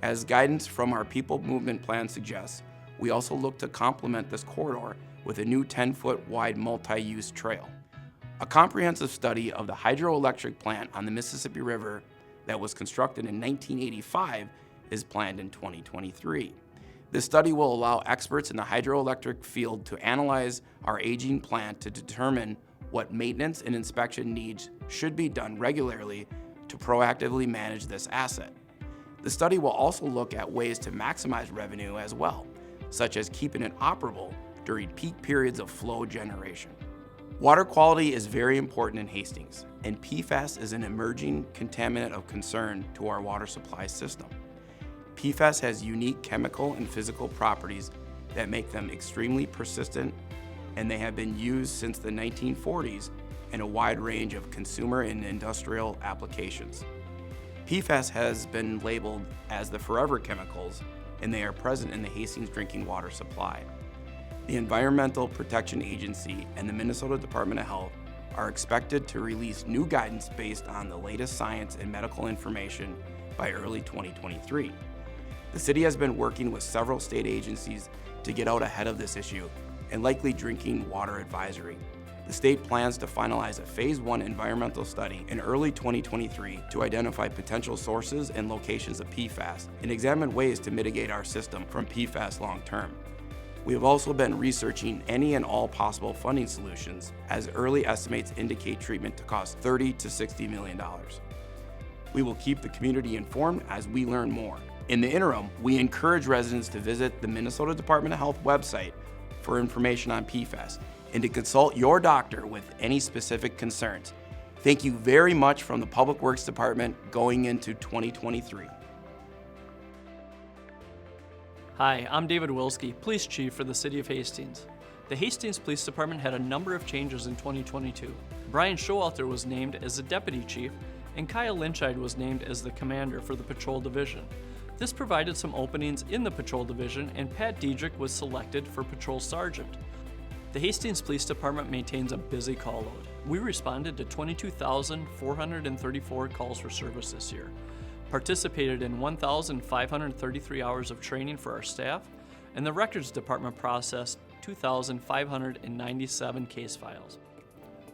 As guidance from our People Movement Plan suggests, we also look to complement this corridor with a new 10-foot wide multi-use trail. A comprehensive study of the hydroelectric plant on the Mississippi River that was constructed in 1985 is planned in 2023. This study will allow experts in the hydroelectric field to analyze our aging plant to determine what maintenance and inspection needs should be done regularly to proactively manage this asset. The study will also look at ways to maximize revenue as well, such as keeping it operable during peak periods of flow generation. Water quality is very important in Hastings, and PFAS is an emerging contaminant of concern to our water supply system. PFAS has unique chemical and physical properties that make them extremely persistent, and they have been used since the 1940s in a wide range of consumer and industrial applications. PFAS has been labeled as the forever chemicals, and they are present in the Hastings drinking water supply. The Environmental Protection Agency and the Minnesota Department of Health are expected to release new guidance based on the latest science and medical information by early 2023. The city has been working with several state agencies to get out ahead of this issue and likely drinking water advisory. The state plans to finalize a Phase 1 environmental study in early 2023 to identify potential sources and locations of PFAS and examine ways to mitigate our system from PFAS long term. We have also been researching any and all possible funding solutions, as early estimates indicate treatment to cost $30 to $60 million. We will keep the community informed as we learn more. In the interim, we encourage residents to visit the Minnesota Department of Health website for information on PFAS and to consult your doctor with any specific concerns. Thank you very much from the Public Works Department going into 2023. Hi, I'm David Wilski, Police Chief for the City of Hastings. The Hastings Police Department had a number of changes in 2022. Brian Showalter was named as the Deputy Chief, and Kyle Lynchide was named as the Commander for the Patrol Division. This provided some openings in the Patrol Division, and Pat Diedrich was selected for Patrol Sergeant. The Hastings Police Department maintains a busy call load. We responded to 22,434 calls for service this year, participated in 1,533 hours of training for our staff, and the Records Department processed 2,597 case files.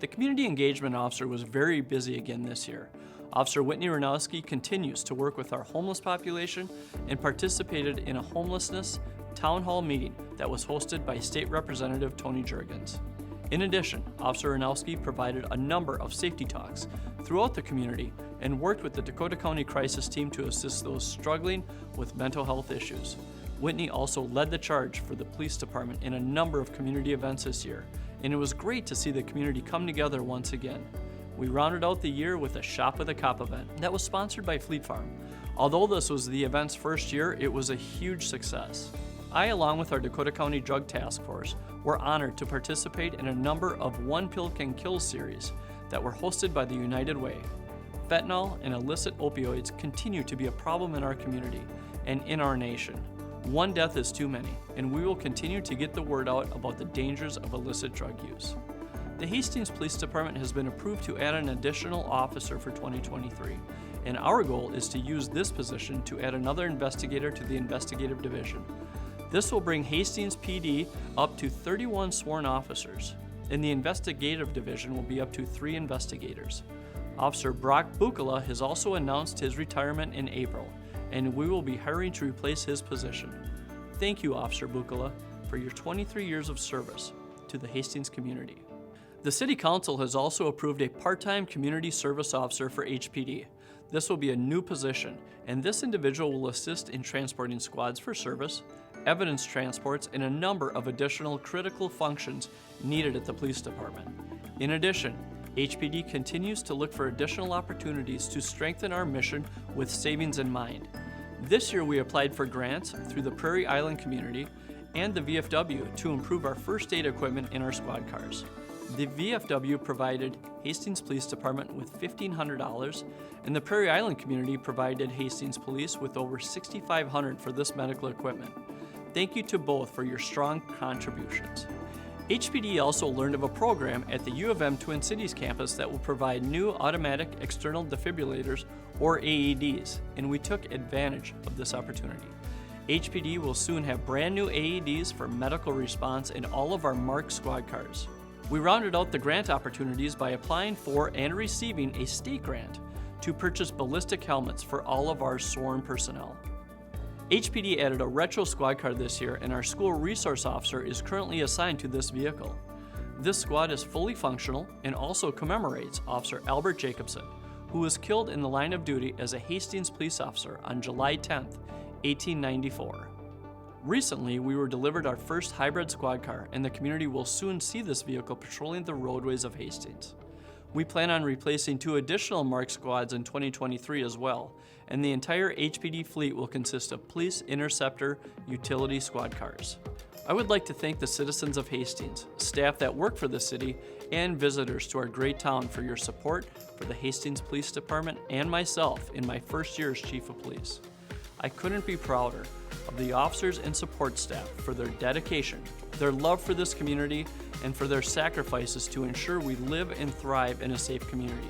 The Community Engagement Officer was very busy again this year. Officer Whitney Ranowski continues to work with our homeless population and participated in a homelessness town hall meeting that was hosted by State Representative Tony Juergens. In addition, Officer Ranowski provided a number of safety talks throughout the community and worked with the Dakota County Crisis Team to assist those struggling with mental health issues. Whitney also led the charge for the police department in a number of community events this year, and it was great to see the community come together once again. We rounded out the year with a Shop with a Cop event that was sponsored by Fleet Farm. Although this was the event's first year, it was a huge success. I, along with our Dakota County Drug Task Force, were honored to participate in a number of One Pill Can Kill series that were hosted by the United Way. Fentanyl and illicit opioids continue to be a problem in our community and in our nation. One death is too many, and we will continue to get the word out about the dangers of illicit drug use. The Hastings Police Department has been approved to add an additional officer for 2023, and our goal is to use this position to add another investigator to the investigative division. This will bring Hastings PD up to 31 sworn officers, and the investigative division will be up to 3 investigators. Officer Brock Bukala has also announced his retirement in April, and we will be hiring to replace his position. Thank you, Officer Bukala, for your 23 years of service to the Hastings community. The City Council has also approved a part-time community service officer for HPD. This will be a new position, and this individual will assist in transporting squads for service, evidence transports, and a number of additional critical functions needed at the police department. In addition, HPD continues to look for additional opportunities to strengthen our mission with savings in mind. This year we applied for grants through the Prairie Island community and the VFW to improve our first aid equipment in our squad cars. The VFW provided Hastings Police Department with $1,500, and the Prairie Island community provided Hastings Police with over $6,500 for this medical equipment. Thank you to both for your strong contributions. HPD also learned of a program at the U of M Twin Cities campus that will provide new automatic external defibrillators, or AEDs, and we took advantage of this opportunity. HPD will soon have brand new AEDs for medical response in all of our marked squad cars. We rounded out the grant opportunities by applying for and receiving a state grant to purchase ballistic helmets for all of our sworn personnel. HPD added a retro squad car this year, and our school resource officer is currently assigned to this vehicle. This squad is fully functional and also commemorates Officer Albert Jacobson, who was killed in the line of duty as a Hastings police officer on July 10, 1894. Recently, we were delivered our first hybrid squad car, and the community will soon see this vehicle patrolling the roadways of Hastings. We plan on replacing 2 additional marked squads in 2023 as well, and the entire HPD fleet will consist of police interceptor utility squad cars. I would like to thank the citizens of Hastings, staff that work for the city, and visitors to our great town for your support for the Hastings Police Department and myself in my first year as Chief of Police. I couldn't be prouder of the officers and support staff for their dedication, their love for this community, and for their sacrifices to ensure we live and thrive in a safe community.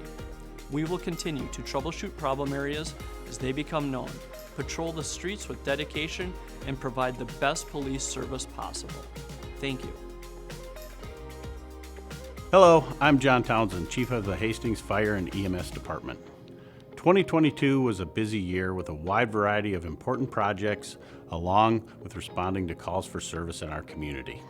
We will continue to troubleshoot problem areas as they become known, patrol the streets with dedication, and provide the best police service possible. Thank you. Hello, I'm John Townsend, Chief of the Hastings Fire and EMS Department. 2022 was a busy year with a wide variety of important projects, along with responding to calls for service in our community.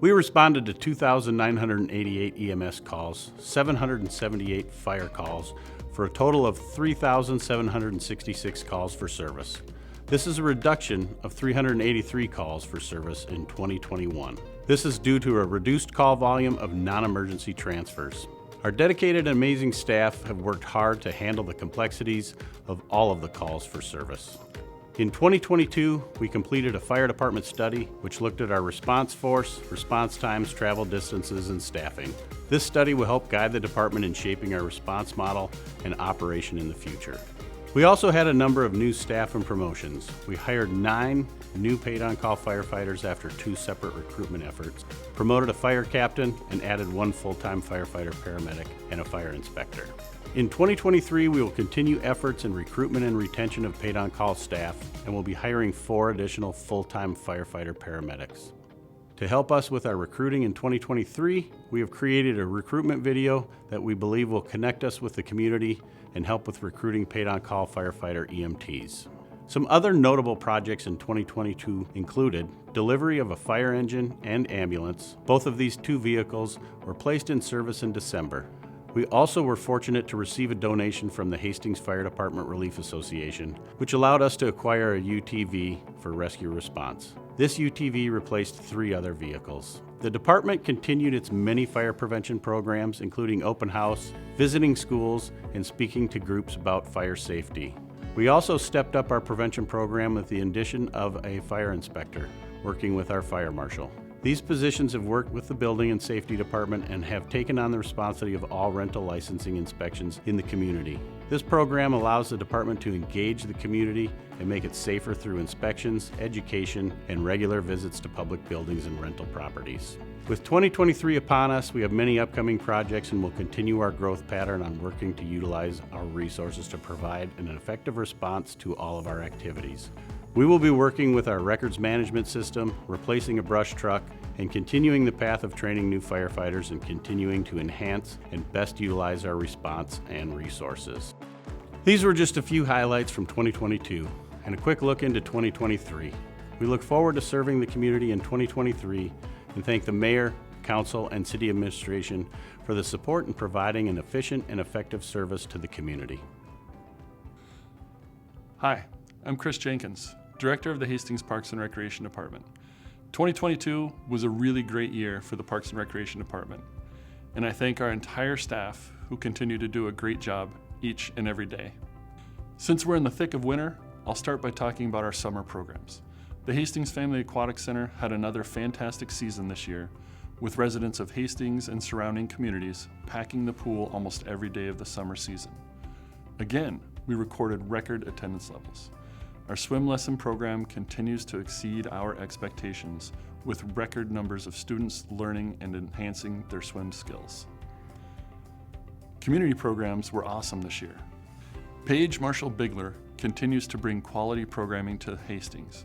We responded to 2,988 EMS calls, 778 fire calls, for a total of 3,766 calls for service. This is a reduction of 383 calls for service in 2021. This is due to a reduced call volume of non-emergency transfers. Our dedicated and amazing staff have worked hard to handle the complexities of all of the calls for service. In 2022, we completed a fire department study which looked at our response force, response times, travel distances, and staffing. This study will help guide the department in shaping our response model and operation in the future. We also had a number of new staff and promotions. We hired 9 new paid-on-call firefighters after 2 separate recruitment efforts, promoted a fire captain, and added 1 full-time firefighter paramedic and a fire inspector. In 2023, we will continue efforts in recruitment and retention of paid-on-call staff, and we'll be hiring 4 additional full-time firefighter paramedics. To help us with our recruiting in 2023, we have created a recruitment video that we believe will connect us with the community and help with recruiting paid-on-call firefighter EMTs. Some other notable projects in 2022 included delivery of a fire engine and ambulance. Both of these 2 vehicles were placed in service in December. We also were fortunate to receive a donation from the Hastings Fire Department Relief Association, which allowed us to acquire a UTV for rescue response. This UTV replaced 3 other vehicles. The department continued its many fire prevention programs, including open house, visiting schools, and speaking to groups about fire safety. We also stepped up our prevention program with the addition of a fire inspector, working with our fire marshal. These positions have worked with the Building and Safety Department and have taken on the responsibility of all rental licensing inspections in the community. This program allows the department to engage the community and make it safer through inspections, education, and regular visits to public buildings and rental properties. With 2023 upon us, we have many upcoming projects and will continue our growth pattern on working to utilize our resources to provide an effective response to all of our activities. We will be working with our records management system, replacing a brush truck, and continuing the path of training new firefighters and continuing to enhance and best utilize our response and resources. These were just a few highlights from 2022 and a quick look into 2023. We look forward to serving the community in 2023 and thank the Mayor, Council, and City Administration for the support in providing an efficient and effective service to the community. Hi, I'm Chris Jenkins, Director of the Hastings Parks and Recreation Department. 2022 was a really great year for the Parks and Recreation Department, and I thank our entire staff who continue to do a great job each and every day. Since we're in the thick of winter, I'll start by talking about our summer programs. The Hastings Family Aquatic Center had another fantastic season this year, with residents of Hastings and surrounding communities packing the pool almost every day of the summer season. Again, we recorded record attendance levels. Our swim lesson program continues to exceed our expectations, with record numbers of students learning and enhancing their swim skills. Community programs were awesome this year. Paige Marshall Bigler continues to bring quality programming to Hastings,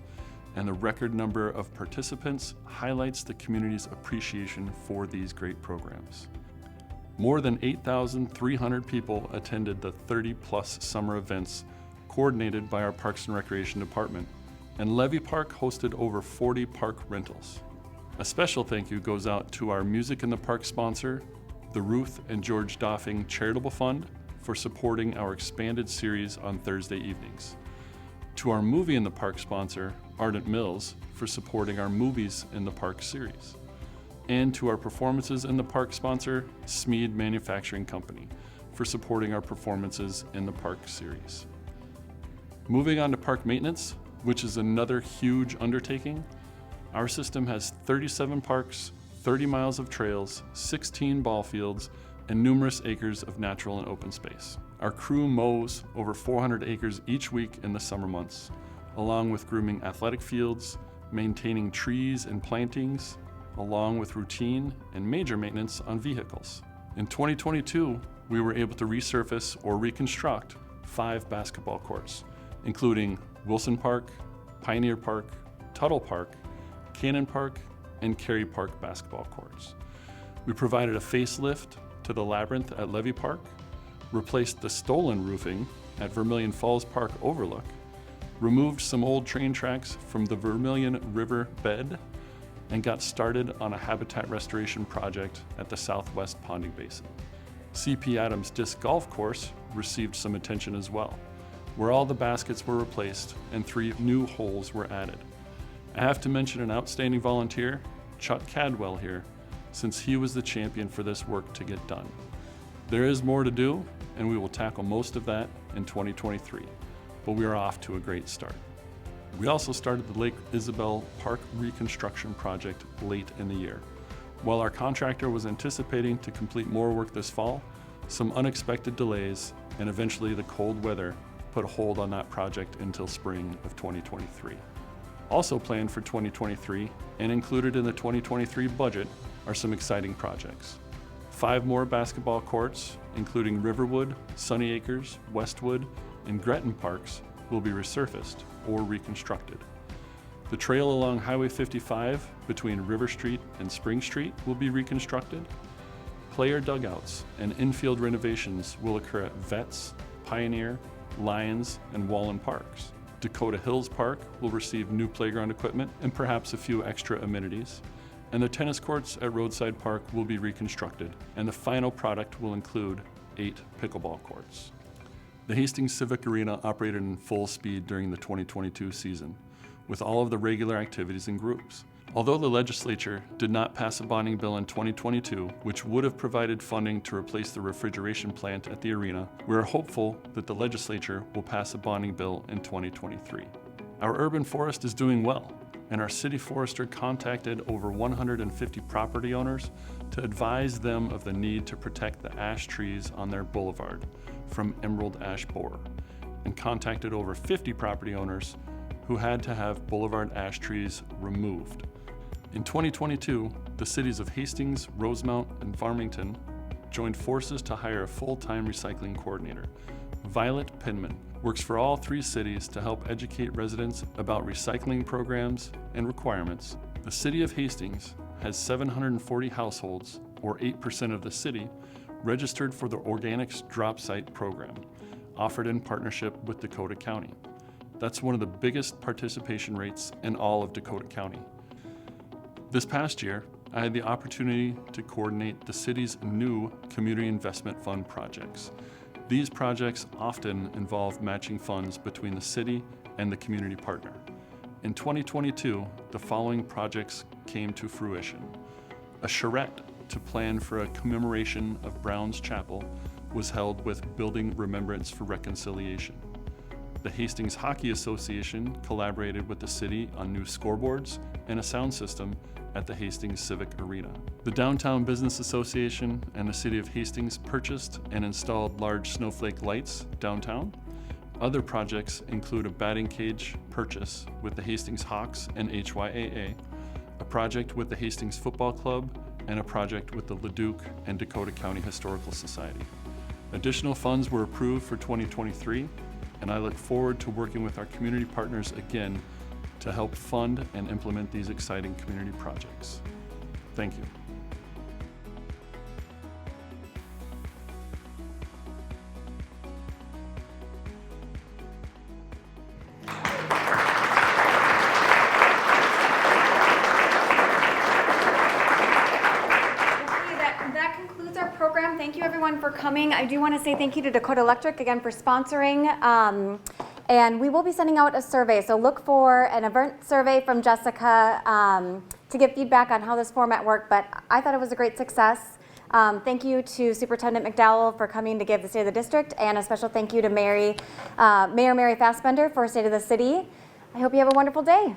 and the record number of participants highlights the community's appreciation for these great programs. More than 8,300 people attended the 30-plus summer events coordinated by our Parks and Recreation Department, and Levy Park hosted over 40 park rentals. A special thank you goes out to our Music in the Park sponsor, the Ruth and George Doffing Charitable Fund, for supporting our expanded series on Thursday evenings. To our Movie in the Park sponsor, Ardent Mills, for supporting our Movies in the Park series. And to our Performances in the Park sponsor, Smead Manufacturing Company, for supporting our Performances in the Park series. Moving on to park maintenance, which is another huge undertaking. Our system has 37 parks, 30 miles of trails, 16 ball fields, and numerous acres of natural and open space. Our crew mows over 400 acres each week in the summer months, along with grooming athletic fields, maintaining trees and plantings, along with routine and major maintenance on vehicles. In 2022, we were able to resurface or reconstruct 5 basketball courts, including Wilson Park, Pioneer Park, Tuttle Park, Cannon Park, and Cary Park basketball courts. We provided a facelift to the Labyrinth at Levy Park, replaced the stolen roofing at Vermilion Falls Park Overlook, removed some old train tracks from the Vermilion River bed, and got started on a habitat restoration project at the Southwest Ponding Basin. CP Adams Disc Golf Course received some attention as well, where all the baskets were replaced and 3 new holes were added. I have to mention an outstanding volunteer, Chuck Cadwell here, since he was the champion for this work to get done. There is more to do, and we will tackle most of that in 2023, but we are off to a great start. We also started the Lake Isabel Park reconstruction project late in the year. While our contractor was anticipating to complete more work this fall, some unexpected delays and eventually the cold weather put a hold on that project until spring of 2023. Also planned for 2023 and included in the 2023 budget are some exciting projects. 5 more basketball courts, including Riverwood, Sunny Acres, Westwood, and Gretton Parks, will be resurfaced or reconstructed. The trail along Highway 55 between River Street and Spring Street will be reconstructed. Player dugouts and infield renovations will occur at Vets, Pioneer, Lions, and Wallen Parks. Dakota Hills Park will receive new playground equipment and perhaps a few extra amenities. And the tennis courts at Roadside Park will be reconstructed, and the final product will include 8 pickleball courts. The Hastings Civic Arena operated in full speed during the 2022 season, with all of the regular activities and groups. Although the legislature did not pass a bonding bill in 2022, which would have provided funding to replace the refrigeration plant at the arena, we are hopeful that the legislature will pass a bonding bill in 2023. Our urban forest is doing well, and our city forester contacted over 150 property owners to advise them of the need to protect the ash trees on their boulevard from emerald ash borer, and contacted over 50 property owners who had to have boulevard ash trees removed. In 2022, the cities of Hastings, Rosemount, and Farmington joined forces to hire a full-time recycling coordinator. Violet Pinman works for all 3 cities to help educate residents about recycling programs and requirements. The city of Hastings has 740 households, or 8% of the city, registered for the Organics Drop Site program, offered in partnership with Dakota County. That's one of the biggest participation rates in all of Dakota County. This past year, I had the opportunity to coordinate the city's new Community Investment Fund projects. These projects often involve matching funds between the city and the community partner. In 2022, the following projects came to fruition. A charrette to plan for a commemoration of Brown's Chapel was held with Building Remembrance for Reconciliation. The Hastings Hockey Association collaborated with the city on new scoreboards and a sound system at the Hastings Civic Arena. The Downtown Business Association and the City of Hastings purchased and installed large snowflake lights downtown. Other projects include a batting cage purchase with the Hastings Hawks and HYAA, a project with the Hastings Football Club, and a project with the Leduc and Dakota County Historical Society. Additional funds were approved for 2023, and I look forward to working with our community partners again to help fund and implement these exciting community projects. Thank you. That concludes our program. Thank you everyone for coming. I do want to say thank you to Dakota Electric again for sponsoring. And we will be sending out a survey, so look for an event survey from Jessica to give feedback on how this format worked, but I thought it was a great success. Thank you to Superintendent McDowell for coming to give the State of the District, and a special thank you to Mayor Mary Fassbender for State of the City. I hope you have a wonderful day.